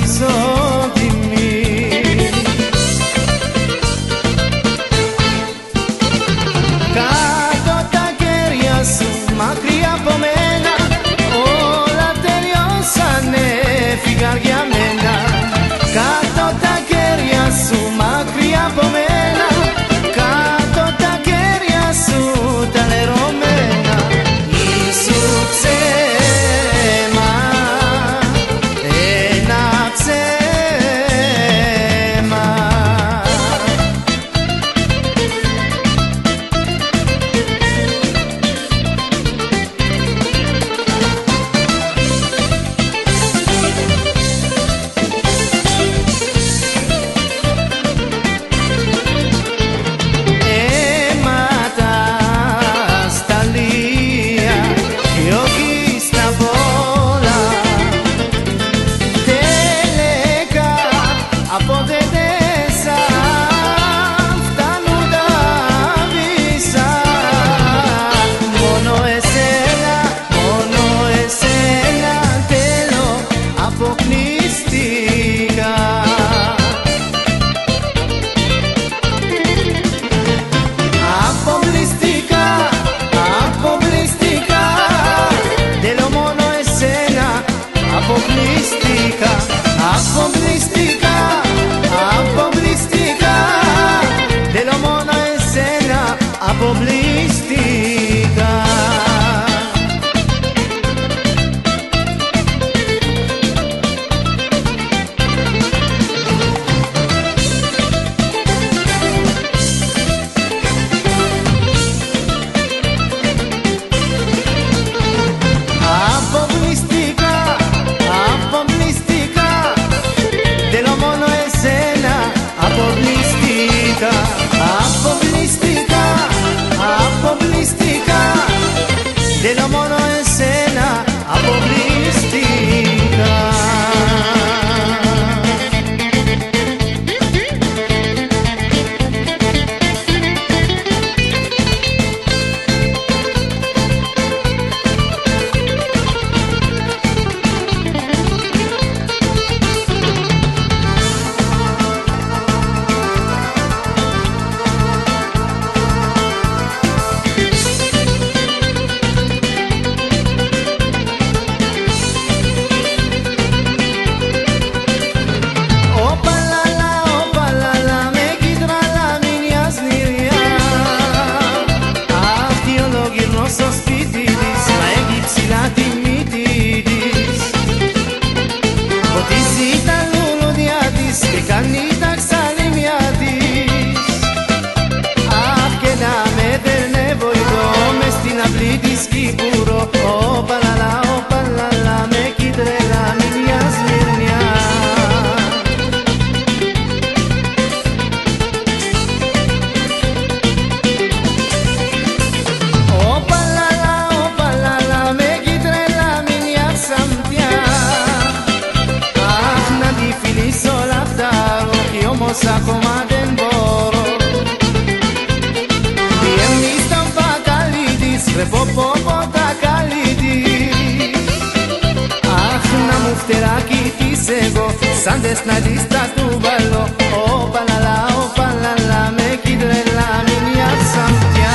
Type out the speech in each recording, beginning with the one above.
ισότιμη. Κάτω τα κέρια σου μακριά από μένα, όλα τελειώσανε, φύγαν για μένα. Κάτω τα κέρια σου μακριά από μένα, κάτω τα κέρια σου τα λερωμένα. Ήσου ψέμα, ένα ψέμα. Αποκλειστικά, αποκλειστικά, θέλω μόνο εσένα, αποκλειστικά. Αποκλειστικά, αποκλειστικά, θέλω μόνο εσένα, αποκλειστικά. Ακόμα δεν μπορώ. Βγαίνεις τα μπακάλι της, βλέπω πόπο τα καλή της. Αχ, να μου φτεράκι της εγώ, σαν τες να της τα του βάλω. Οπαλαλα, με κίτρελα, μια ψαμπιά.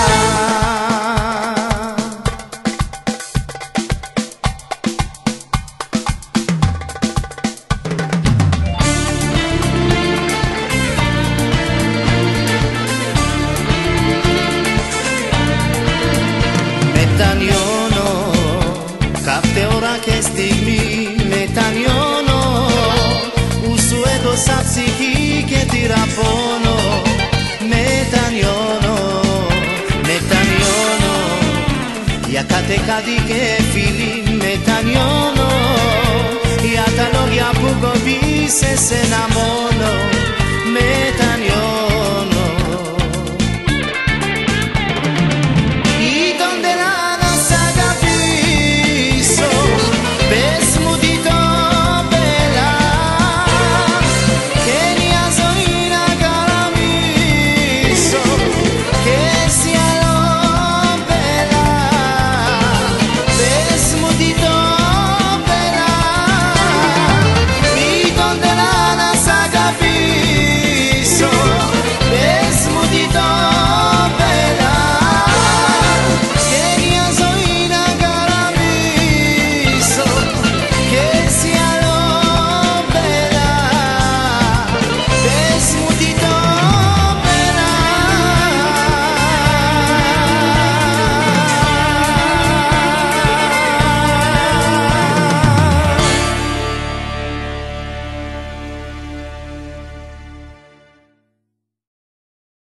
Μετανιώνω κάθε ώρα και στιγμή, μετανιώνω που σου έδωσα ψυχή και τυραπώνω. Μετανιώνω, μετανιώνω για κάθε κάτι και φίλη, μετανιώνω για τα λόγια που κοβείς σε σένα μόνο.